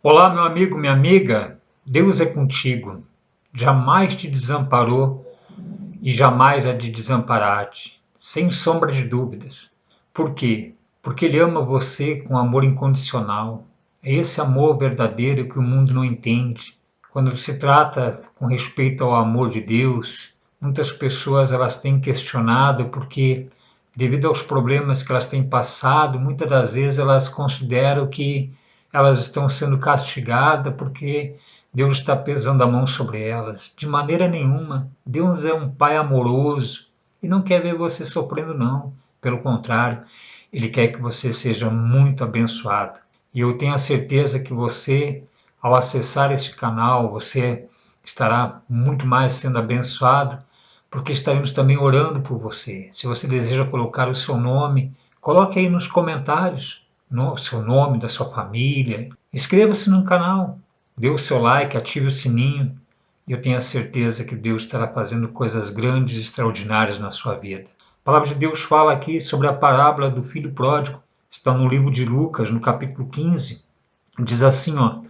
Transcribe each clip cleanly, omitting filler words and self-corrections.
Olá, meu amigo, minha amiga, Deus é contigo, jamais te desamparou e jamais há de desamparar-te, sem sombra de dúvidas. Por quê? Porque Ele ama você com amor incondicional. É esse amor verdadeiro que o mundo não entende. Quando se trata com respeito ao amor de Deus, muitas pessoas elas têm questionado porque, devido aos problemas que elas têm passado, muitas das vezes elas consideram que elas estão sendo castigadas porque Deus está pesando a mão sobre elas. De maneira nenhuma. Deus é um Pai amoroso e não quer ver você sofrendo, não. Pelo contrário, Ele quer que você seja muito abençoado. E eu tenho a certeza que você, ao acessar este canal, você estará muito mais sendo abençoado, porque estaremos também orando por você. Se você deseja colocar o seu nome, coloque aí nos comentários o seu nome, da sua família. Inscreva-se no canal, dê o seu like, ative o sininho. E eu tenho a certeza que Deus estará fazendo coisas grandes e extraordinárias na sua vida. A palavra de Deus fala aqui sobre a parábola do filho pródigo. Está no livro de Lucas, no capítulo 15. Diz assim, no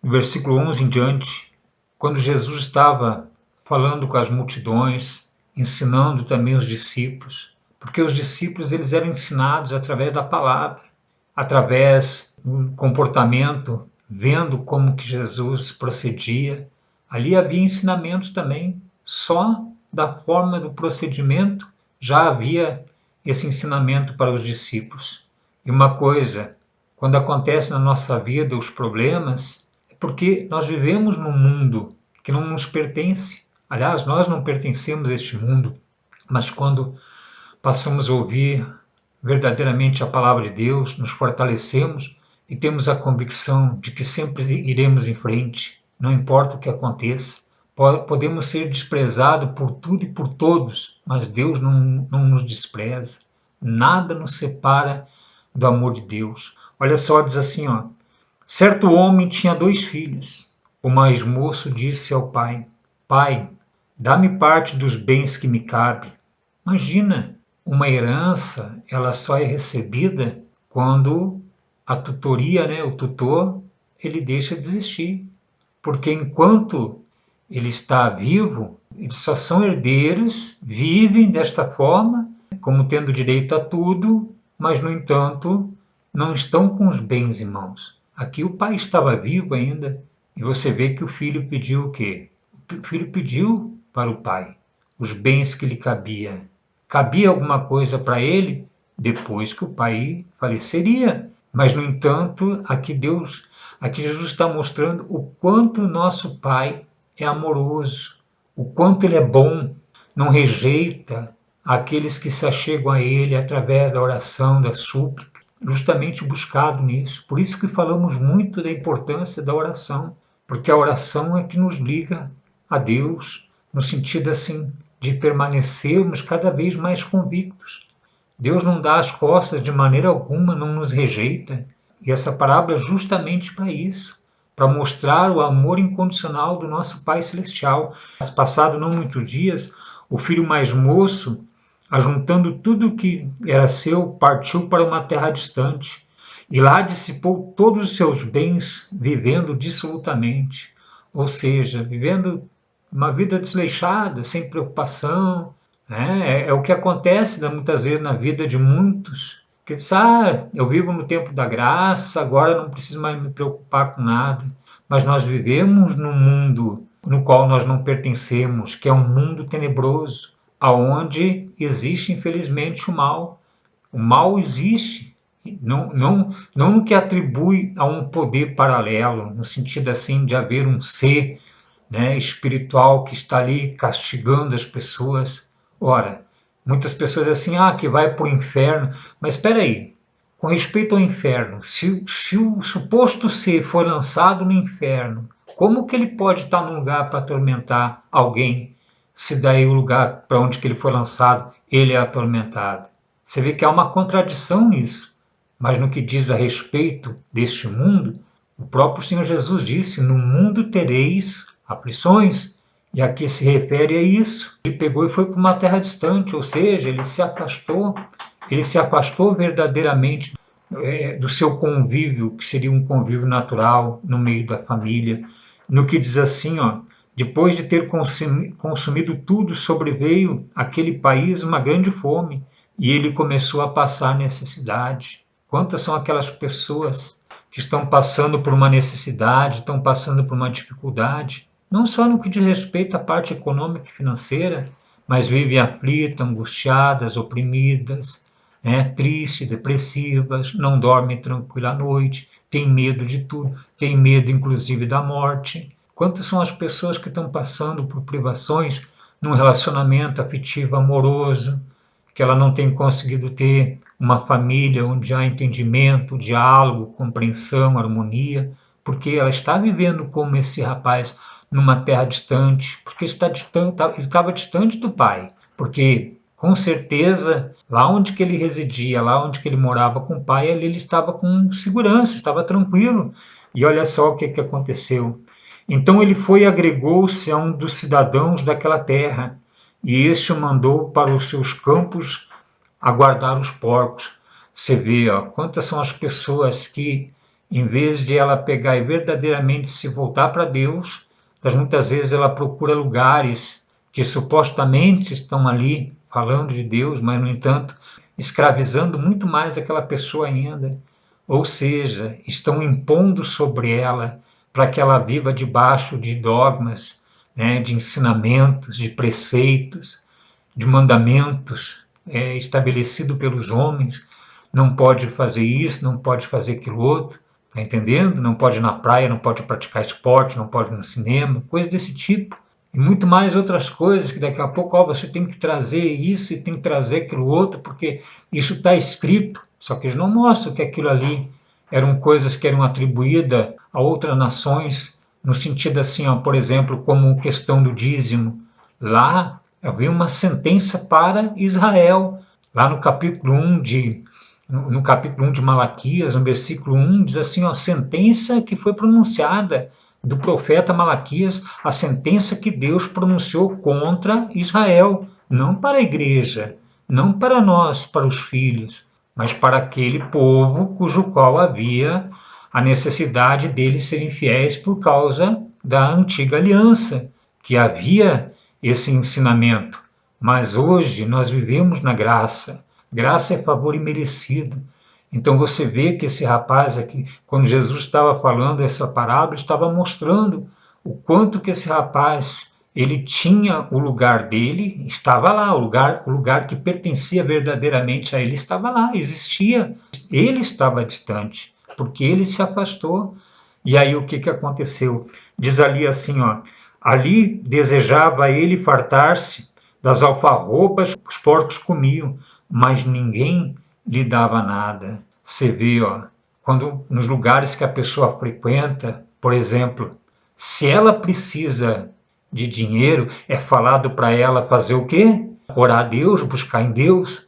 versículo 11 em diante, quando Jesus estava falando com as multidões, ensinando também os discípulos, porque os discípulos eles eram ensinados através da palavra, através do comportamento, vendo como que Jesus procedia. Ali havia ensinamentos também, só da forma do procedimento já havia esse ensinamento para os discípulos. E uma coisa, quando acontece na nossa vida os problemas, é porque nós vivemos num mundo que não nos pertence. Aliás, nós não pertencemos a este mundo, mas quando passamos a ouvir verdadeiramente a palavra de Deus, nos fortalecemos e temos a convicção de que sempre iremos em frente, não importa o que aconteça. Podemos ser desprezados por tudo e por todos, mas Deus não nos despreza. Nada nos separa do amor de Deus. Olha só, diz assim, certo homem tinha 2 filhos. O mais moço disse ao pai: Pai, dá-me parte dos bens que me cabe. Imagina, uma herança, ela só é recebida quando a tutoria, o tutor, ele deixa de existir. Porque enquanto ele está vivo, eles só são herdeiros, vivem desta forma, como tendo direito a tudo, mas, no entanto, não estão com os bens em mãos. Aqui o pai estava vivo ainda, e você vê que o filho pediu o quê? O filho pediu para o pai os bens que lhe cabia. Cabia alguma coisa para ele depois que o pai faleceria. Mas, no entanto, aqui Jesus está mostrando o quanto o nosso Pai é amoroso, o quanto Ele é bom, não rejeita aqueles que se achegam a Ele através da oração, da súplica, justamente buscado nisso. Por isso que falamos muito da importância da oração, porque a oração é que nos liga a Deus, no sentido assim de permanecermos cada vez mais convictos. Deus não dá as costas de maneira alguma, não nos rejeita. E essa parábola é justamente para isso, para mostrar o amor incondicional do nosso Pai Celestial. Mas passado não muitos dias, o filho mais moço, ajuntando tudo o que era seu, partiu para uma terra distante. E lá dissipou todos os seus bens, vivendo dissolutamente. Ou seja, vivendo uma vida desleixada, sem preocupação. É o que acontece muitas vezes na vida de muitos, que diz, eu vivo no tempo da graça, agora não preciso mais me preocupar com nada. Mas nós vivemos num mundo no qual nós não pertencemos, que é um mundo tenebroso, aonde existe, infelizmente, o mal. O mal existe, não no que atribui a um poder paralelo, no sentido assim de haver um ser espiritual que está ali castigando as pessoas. Ora, muitas pessoas dizem assim, que vai para o inferno. Mas espera aí, com respeito ao inferno, se o suposto ser foi lançado no inferno, como que ele pode estar num lugar para atormentar alguém, se daí o lugar para onde que ele foi lançado, ele é atormentado? Você vê que há uma contradição nisso. Mas no que diz a respeito deste mundo, o próprio Senhor Jesus disse, no mundo tereis aflições, e aqui se refere a isso. Ele pegou e foi para uma terra distante, ou seja, ele se afastou verdadeiramente do seu convívio, que seria um convívio natural no meio da família, no que diz assim, ó, depois de ter consumido tudo, sobreveio àquele país uma grande fome e ele começou a passar necessidade. Quantas são aquelas pessoas que estão passando por uma necessidade, estão passando por uma dificuldade, não só no que diz respeito à parte econômica e financeira, mas vivem aflitas, angustiadas, oprimidas, tristes, depressivas, não dormem tranquila à noite, têm medo de tudo, têm medo inclusive da morte. Quantas são as pessoas que estão passando por privações num relacionamento afetivo amoroso, que ela não tem conseguido ter uma família onde há entendimento, diálogo, compreensão, harmonia, porque ela está vivendo como esse rapaz numa terra distante, porque ele estava distante do pai, porque com certeza lá onde que ele residia, lá onde que ele morava com o pai, ali ele estava com segurança, estava tranquilo. E olha só o que aconteceu. Então ele foi e agregou-se a um dos cidadãos daquela terra, e este o mandou para os seus campos a guardar os porcos. Você vê, ó, quantas são as pessoas que, em vez de ela pegar e verdadeiramente se voltar para Deus, muitas vezes ela procura lugares que supostamente estão ali falando de Deus, mas, no entanto, escravizando muito mais aquela pessoa ainda. Ou seja, estão impondo sobre ela para que ela viva debaixo de dogmas, de ensinamentos, de preceitos, de mandamentos estabelecido pelos homens. Não pode fazer isso, não pode fazer aquilo outro, tá entendendo? Não pode ir na praia, não pode praticar esporte, não pode ir no cinema, coisas desse tipo. E muito mais outras coisas que daqui a pouco você tem que trazer isso e tem que trazer aquilo outro, porque isso está escrito, só que eles não mostram que aquilo ali eram coisas que eram atribuídas a outras nações, no sentido assim, ó, por exemplo, como questão do dízimo. Lá havia uma sentença para Israel. Lá no capítulo 1 de Malaquias, no versículo 1, diz assim, ó, a sentença que foi pronunciada do profeta Malaquias, a sentença que Deus pronunciou contra Israel, não para a igreja, não para nós, para os filhos, mas para aquele povo cujo qual havia a necessidade deles serem fiéis por causa da antiga aliança, que havia esse ensinamento. Mas hoje nós vivemos na graça. Graça é favor imerecido. Então você vê que esse rapaz aqui, quando Jesus estava falando essa parábola, estava mostrando o quanto que esse rapaz ele tinha o lugar dele, estava lá, o lugar que pertencia verdadeiramente a ele estava lá, existia. Ele estava distante, porque ele se afastou. E aí o que aconteceu? Diz ali assim, ó, ali desejava ele fartar-se das alfarrobas que os porcos comiam, mas ninguém lhe dava nada. Você vê, ó, quando nos lugares que a pessoa frequenta, por exemplo, se ela precisa de dinheiro, é falado para ela fazer o quê? Orar a Deus, buscar em Deus.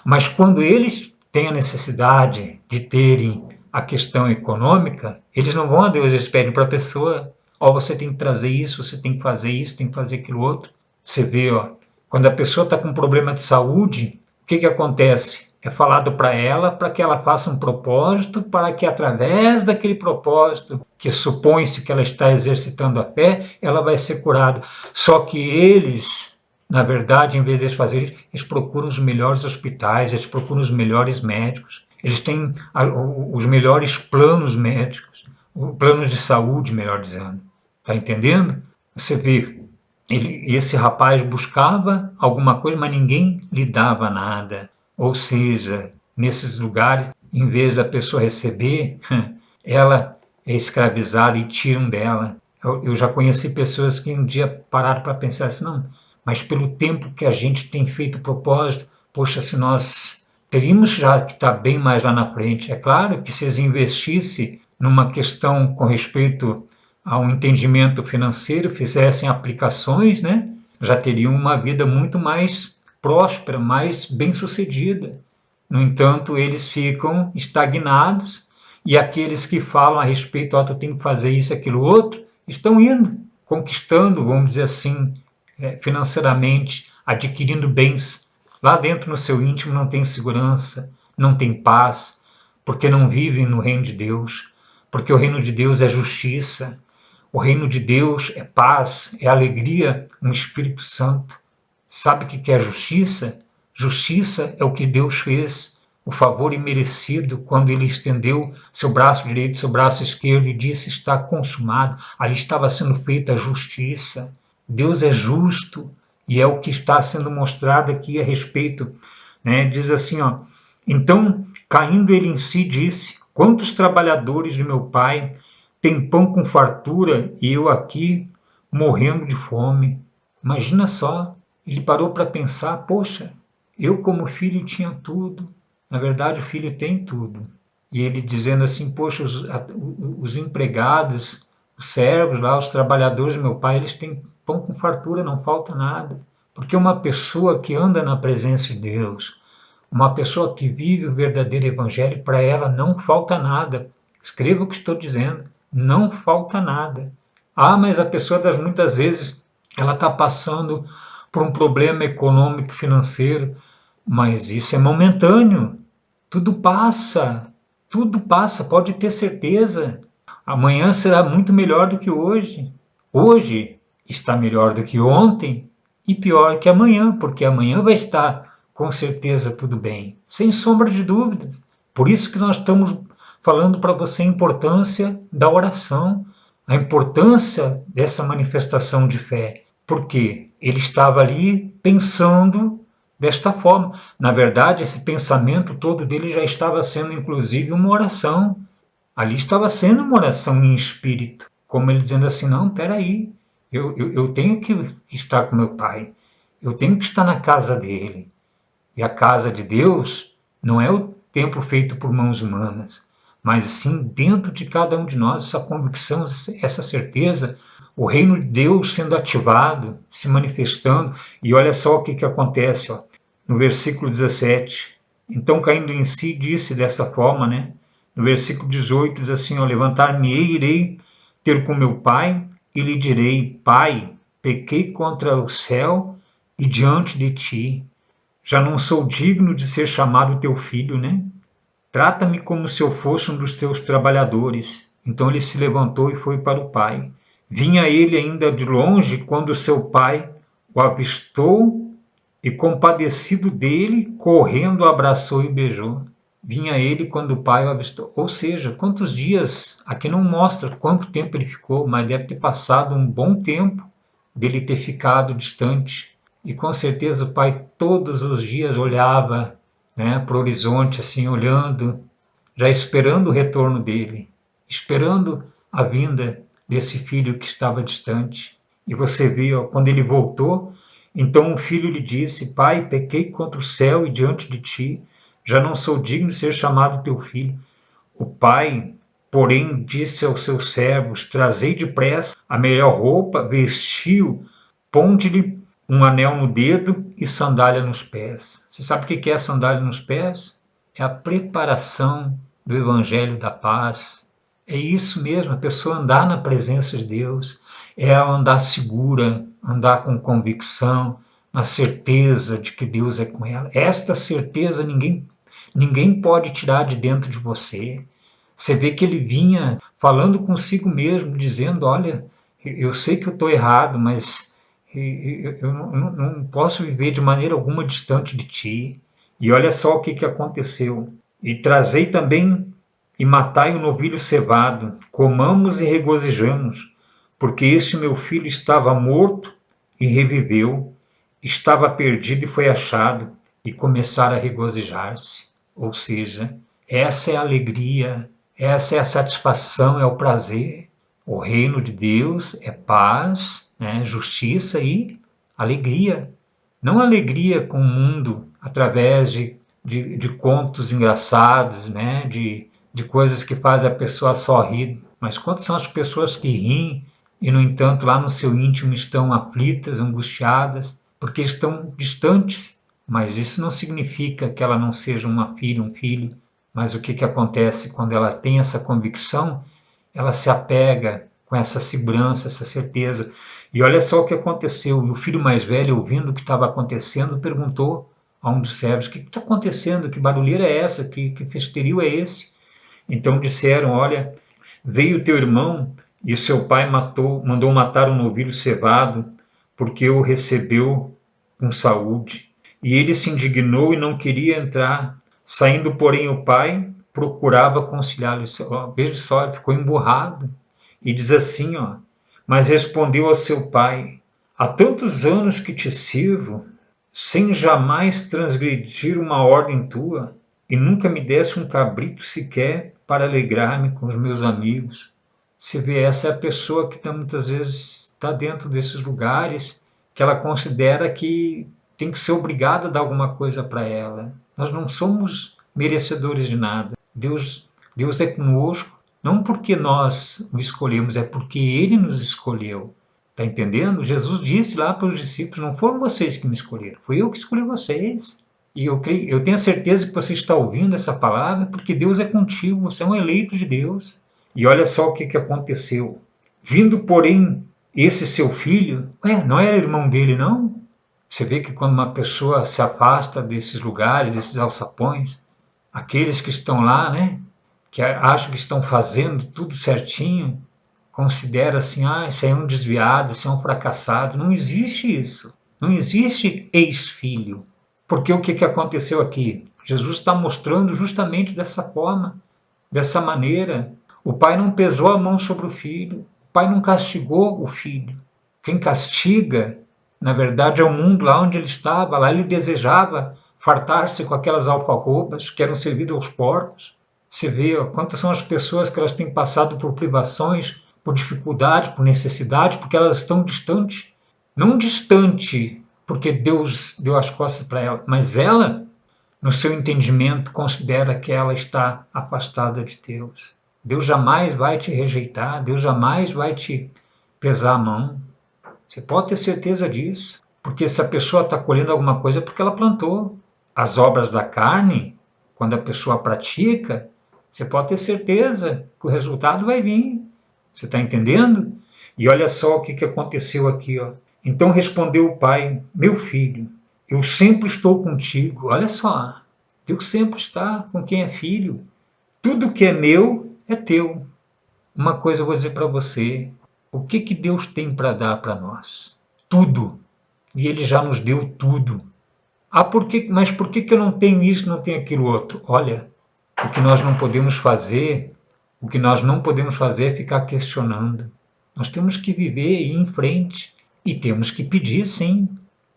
Mas quando eles têm a necessidade de terem a questão econômica, eles não vão a Deus, eles pedem para a pessoa, ó, você tem que trazer isso, você tem que fazer isso, tem que fazer aquilo outro. Você vê, ó, quando a pessoa está com um problema de saúde, o que acontece? É falado para ela para que ela faça um propósito, para que através daquele propósito, que supõe-se que ela está exercitando a fé, ela vai ser curada. Só que eles, na verdade, em vez de fazer isso, eles procuram os melhores hospitais, eles procuram os melhores médicos, eles têm os melhores planos médicos, planos de saúde, melhor dizendo. Está entendendo? Você vê, esse rapaz buscava alguma coisa, mas ninguém lhe dava nada. Ou seja, nesses lugares, em vez da pessoa receber, ela é escravizada e tiram dela. Eu já conheci pessoas que um dia pararam para pensar assim, não, mas pelo tempo que a gente tem feito o propósito, poxa, se nós teríamos já que estar bem mais lá na frente. É claro que se eles investissem numa questão com respeito a um entendimento financeiro, fizessem aplicações, né, já teriam uma vida muito mais próspera, mais bem-sucedida. No entanto, eles ficam estagnados e aqueles que falam a respeito, tu tem que fazer isso, aquilo, outro, estão indo, conquistando, vamos dizer assim, financeiramente, adquirindo bens. Lá dentro, no seu íntimo, não tem segurança, não tem paz, porque não vivem no reino de Deus, porque o reino de Deus é justiça, o reino de Deus é paz, é alegria no Espírito Santo. Sabe o que é justiça? Justiça é o que Deus fez, o favor imerecido, quando ele estendeu seu braço direito, seu braço esquerdo e disse: está consumado. Ali estava sendo feita a justiça. Deus é justo e é o que está sendo mostrado aqui a respeito, né? Diz assim, ó: então, caindo ele em si, disse: quantos trabalhadores de meu pai têm pão com fartura e eu aqui morrendo de fome? Imagina só, ele parou para pensar: poxa, eu como filho tinha tudo. Na verdade, o filho tem tudo. E ele dizendo assim: poxa, os empregados, os servos lá, os trabalhadores do meu pai, eles têm pão com fartura, não falta nada. Porque uma pessoa que anda na presença de Deus, uma pessoa que vive o verdadeiro evangelho, para ela não falta nada. Escreva o que estou dizendo, não falta nada. Ah, mas a pessoa das muitas vezes ela está passando por um problema econômico financeiro, mas isso é momentâneo. Tudo passa, pode ter certeza. Amanhã será muito melhor do que hoje. Hoje está melhor do que ontem e pior que amanhã, porque amanhã vai estar com certeza tudo bem, sem sombra de dúvidas. Por isso que nós estamos falando para você a importância da oração, a importância dessa manifestação de fé, porque ele estava ali pensando desta forma. Na verdade, esse pensamento todo dele já estava sendo, inclusive, uma oração. Ali estava sendo uma oração em espírito, como ele dizendo assim: não, peraí, eu tenho que estar com meu pai, eu tenho que estar na casa dele. E a casa de Deus não é o templo feito por mãos humanas, mas sim dentro de cada um de nós, essa convicção, essa certeza, o reino de Deus sendo ativado, se manifestando. E olha só o que acontece, ó, no versículo 17. Então, caindo em si, disse dessa forma, né? No versículo 18 diz assim: levantar-me-ei, irei ter com meu pai e lhe direi: Pai, pequei contra o céu e diante de ti. Já não sou digno de ser chamado teu filho, né? Trata-me como se eu fosse um dos teus trabalhadores. Então ele se levantou e foi para o pai. Vinha ele ainda de longe quando seu pai o avistou e, compadecido dele, correndo, o abraçou e beijou. Vinha ele quando o pai o avistou. Ou seja, quantos dias, aqui não mostra quanto tempo ele ficou, mas deve ter passado um bom tempo dele ter ficado distante. E com certeza o pai todos os dias olhava, né, para o horizonte, assim, olhando, já esperando o retorno dele, esperando a vinda desse filho que estava distante. E você viu, quando ele voltou, então o filho lhe disse: Pai, pequei contra o céu e diante de ti, já não sou digno de ser chamado teu filho. O pai, porém, disse aos seus servos: Trazei depressa a melhor roupa, vestiu, ponde-lhe um anel no dedo e sandália nos pés. Você sabe o que é sandália nos pés? É a preparação do Evangelho da Paz. É isso mesmo, a pessoa andar na presença de Deus, é andar segura, andar com convicção, na certeza de que Deus é com ela. Esta certeza ninguém pode tirar de dentro de você. Você vê que ele vinha falando consigo mesmo, dizendo: olha, eu sei que eu estou errado, mas eu não posso viver de maneira alguma distante de ti. E olha só o que aconteceu. E trazei também e matai o novilho cevado, comamos e regozijamos, porque este meu filho estava morto e reviveu, estava perdido e foi achado, e começaram a regozijar-se. Ou seja, essa é a alegria, essa é a satisfação, é o prazer. O reino de Deus é paz, né, justiça e alegria. Não alegria com o mundo através de contos engraçados, né, de coisas que fazem a pessoa só rir. Mas quantas são as pessoas que riem e, no entanto, lá no seu íntimo estão aflitas, angustiadas, porque estão distantes? Mas isso não significa que ela não seja uma filha, um filho. Mas o que acontece quando ela tem essa convicção? Ela se apega com essa segurança, essa certeza. E olha só o que aconteceu. E o filho mais velho, ouvindo o que estava acontecendo, perguntou a um dos servos: o que está acontecendo? Que barulheira é essa? Que festerio é esse? Então disseram: olha, veio teu irmão e seu pai mandou matar um novilho cevado, porque o recebeu com saúde. E ele se indignou e não queria entrar. Saindo, porém, o pai procurava conciliá-lo. Veja só, ele ficou emburrado. E diz assim, ó, mas respondeu ao seu pai: há tantos anos que te sirvo, sem jamais transgredir uma ordem tua, e nunca me deste um cabrito sequer para alegrar-me com os meus amigos. Você vê, essa é a pessoa que muitas vezes está dentro desses lugares que ela considera que tem que ser obrigada a dar alguma coisa para ela. Nós não somos merecedores de nada. Deus é conosco, não porque nós o escolhemos, é porque Ele nos escolheu. Está entendendo? Jesus disse lá para os discípulos: não foram vocês que me escolheram, fui eu que escolhi vocês. E eu tenho a certeza que você está ouvindo essa palavra porque Deus é contigo, você é um eleito de Deus. E olha só o que aconteceu. Vindo, porém, esse seu filho, não era irmão dele, não? Você vê que quando uma pessoa se afasta desses lugares, desses alçapões, aqueles que estão lá, né, que acham que estão fazendo tudo certinho, considera assim: esse aí é um desviado, esse é um fracassado. Não existe isso. Não existe ex-filho. Porque o que aconteceu aqui? Jesus está mostrando justamente dessa forma, dessa maneira. O pai não pesou a mão sobre o filho, o pai não castigou o filho. Quem castiga, na verdade, é o mundo lá onde ele estava. Lá ele desejava fartar-se com aquelas alfarrobas que eram servidas aos porcos. Você vê quantas são as pessoas que elas têm passado por privações, por dificuldade, por necessidade, porque elas estão distantes. Não distante porque Deus deu as costas para ela, mas ela, no seu entendimento, considera que ela está afastada de Deus. Deus jamais vai te rejeitar, Deus jamais vai te pesar a mão. Você pode ter certeza disso, porque se a pessoa está colhendo alguma coisa é porque ela plantou. As obras da carne, quando a pessoa pratica, você pode ter certeza que o resultado vai vir. Você está entendendo? E olha só o que aconteceu aqui. Ó. Então respondeu o pai: meu filho, eu sempre estou contigo. Olha só, Deus sempre está com quem é filho. Tudo que é meu é teu. Uma coisa eu vou dizer para você: o que Deus tem para dar para nós? Tudo. E Ele já nos deu tudo. Mas por que eu não tenho isso, não tenho aquilo outro? Olha, o que nós não podemos fazer, o que nós não podemos fazer é ficar questionando. Nós temos que viver e ir em frente. E temos que pedir, sim,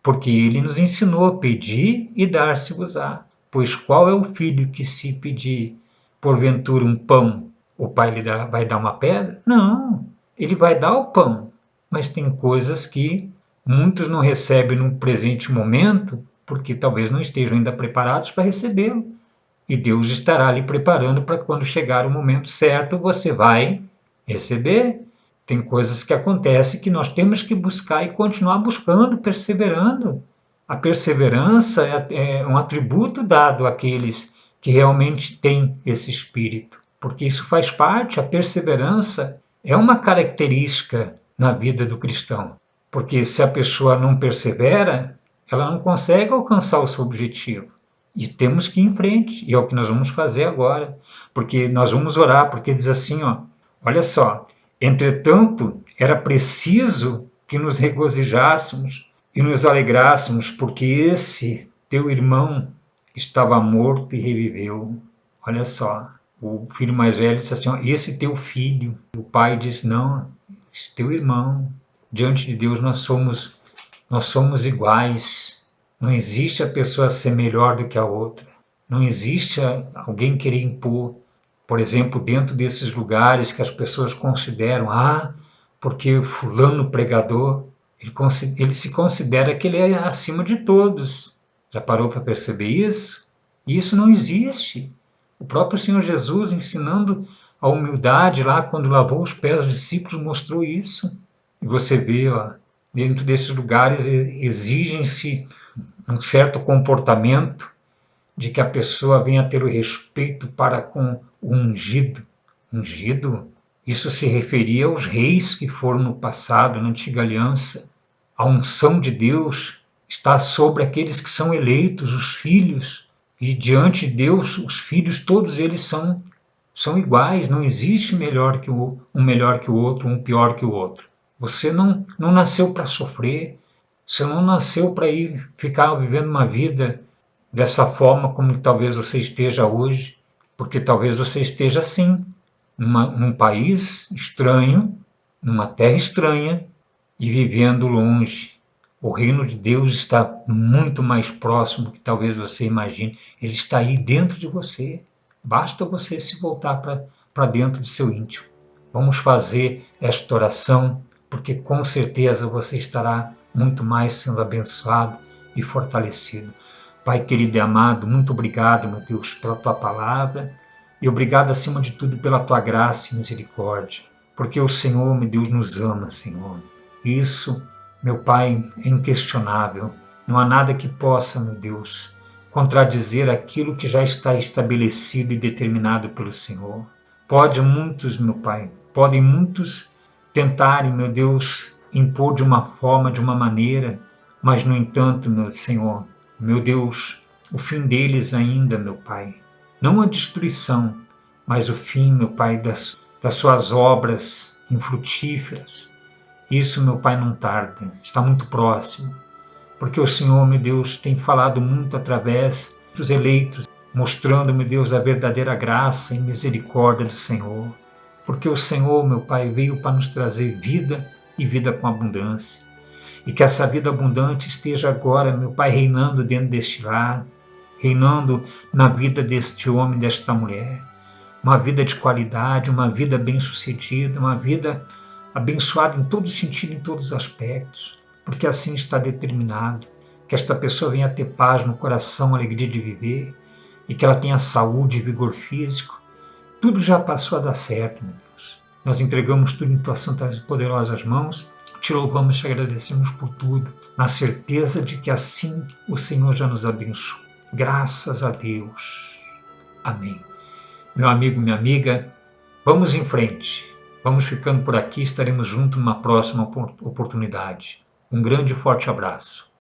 porque Ele nos ensinou a pedir e dar-se-vos-á. Pois qual é o filho que, se pedir, porventura, um pão, o pai lhe vai dar uma pedra? Não, ele vai dar o pão. Mas tem coisas que muitos não recebem no presente momento, porque talvez não estejam ainda preparados para recebê-lo. E Deus estará lhe preparando para quando chegar o momento certo, você vai receber. Tem coisas que acontecem que nós temos que buscar e continuar buscando, perseverando. A perseverança é um atributo dado àqueles que realmente têm esse espírito, porque isso faz parte, a perseverança é uma característica na vida do cristão, porque se a pessoa não persevera, ela não consegue alcançar o seu objetivo. E temos que ir em frente, e é o que nós vamos fazer agora, porque nós vamos orar, porque diz assim, ó, olha só, entretanto, era preciso que nos regozijássemos e nos alegrássemos, porque esse teu irmão estava morto e reviveu. Olha só, o filho mais velho disse assim, ó, esse teu filho. O pai disse, não, esse teu irmão. Diante de Deus nós somos iguais. Não existe a pessoa ser melhor do que a outra. Não existe alguém querer impor. Por exemplo, dentro desses lugares que as pessoas consideram, porque fulano pregador, ele se considera que ele é acima de todos. Já parou para perceber isso? E isso não existe. O próprio Senhor Jesus, ensinando a humildade lá, quando lavou os pés dos discípulos, mostrou isso. E você vê, ó, dentro desses lugares exigem-se um certo comportamento de que a pessoa venha ter o respeito para com o ungido. Ungido, isso se referia aos reis que foram no passado, na antiga aliança. A unção de Deus está sobre aqueles que são eleitos, os filhos. E diante de Deus, os filhos, todos eles são iguais, não existe um melhor que o outro, um pior que o outro. Você não nasceu para sofrer, você não nasceu para ir ficar vivendo uma vida dessa forma como talvez você esteja hoje, porque talvez você esteja assim, num país estranho, numa terra estranha e vivendo longe. O reino de Deus está muito mais próximo do que talvez você imagine. Ele está aí dentro de você. Basta você se voltar para dentro do seu íntimo. Vamos fazer esta oração, porque com certeza você estará muito mais sendo abençoado e fortalecido. Pai querido e amado, muito obrigado, meu Deus, pela tua palavra e obrigado, acima de tudo, pela tua graça e misericórdia, porque o Senhor, meu Deus, nos ama, Senhor. Isso, meu Pai, é inquestionável. Não há nada que possa, meu Deus, contradizer aquilo que já está estabelecido e determinado pelo Senhor. Podem muitos tentarem, meu Deus, impor de uma forma, de uma maneira, mas, no entanto, meu Senhor, meu Deus, o fim deles ainda, meu Pai, não a destruição, mas o fim, meu Pai, das suas obras infrutíferas. Isso, meu Pai, não tarda, está muito próximo, porque o Senhor, meu Deus, tem falado muito através dos eleitos, mostrando, meu Deus, a verdadeira graça e misericórdia do Senhor. Porque o Senhor, meu Pai, veio para nos trazer vida e vida com abundância. E que essa vida abundante esteja agora, meu Pai, reinando dentro deste lar, reinando na vida deste homem, desta mulher. Uma vida de qualidade, uma vida bem-sucedida, uma vida abençoada em todo sentido, em todos os aspectos, porque assim está determinado, que esta pessoa venha ter paz no coração, alegria de viver, e que ela tenha saúde e vigor físico. Tudo já passou a dar certo, meu Deus. Nós entregamos tudo em tuas santas e poderosas mãos, te louvamos e te agradecemos por tudo, na certeza de que assim o Senhor já nos abençoa. Graças a Deus. Amém. Meu amigo, minha amiga, vamos em frente. Vamos ficando por aqui, estaremos juntos numa próxima oportunidade. Um grande e forte abraço.